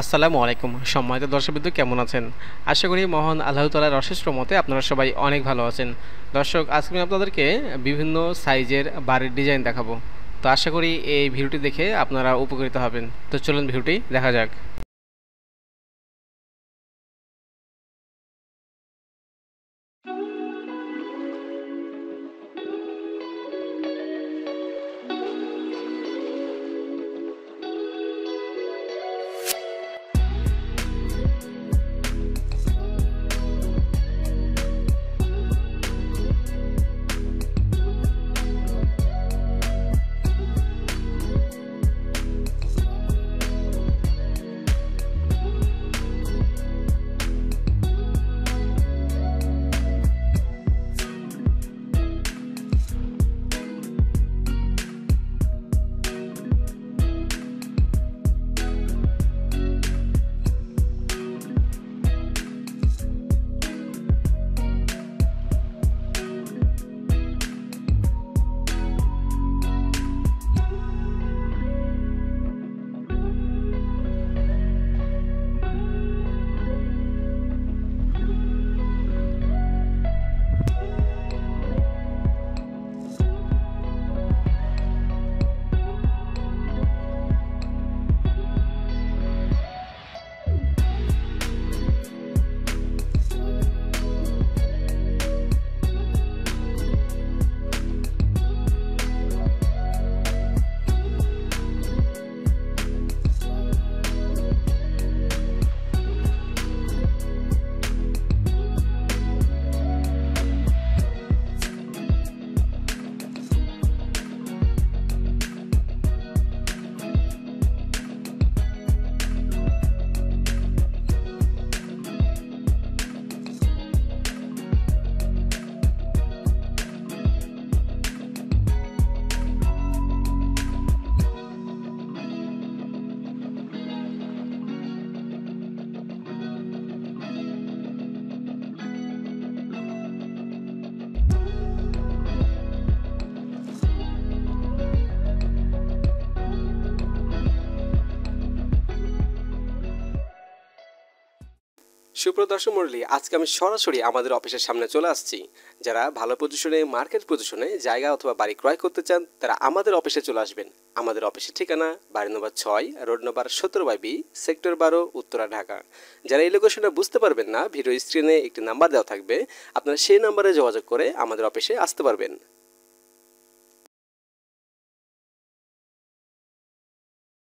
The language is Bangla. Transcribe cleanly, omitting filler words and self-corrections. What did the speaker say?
আসসালামু আলাইকুম সম্মানিত দর্শকবৃন্দ, কেমন আছেন? আশা করি মহান আল্লাহ তাআলার অশেষ রহমতে আপনারা সবাই অনেক ভালো আছেন। দর্শক, আজকে আমি আপনাদেরকে বিভিন্ন সাইজের বাড়ির ডিজাইন দেখাবো। তো আশা করি এই ভিডিওটি দেখে আপনারা উপকৃত হবেন। তো চলুন ভিডিওটি দেখা যাক। সুপ্রদর্শক মণ্ডলী, আজকে আমি সরাসরি আমাদের অফিসের সামনে চলে আসছি। যারা ভালো পজিশনে, মার্কেট পজিশনে জায়গা অথবা বাড়ি ক্রয় করতে চান, তারা আমাদের অফিসে চলে আসবেন। আমাদের অফিসের ঠিকানা বাড়ি নম্বর 6, road number 17/B, sector 12, Uttara, Dhaka. যারা এই লোকেশনটা বুঝতে পারবেন না, ভিডিও স্ক্রিনে একটি নাম্বার দেওয়া থাকবে, আপনারা সেই নাম্বারে যোগাযোগ করে আমাদের অফিসে আসতে পারবেন।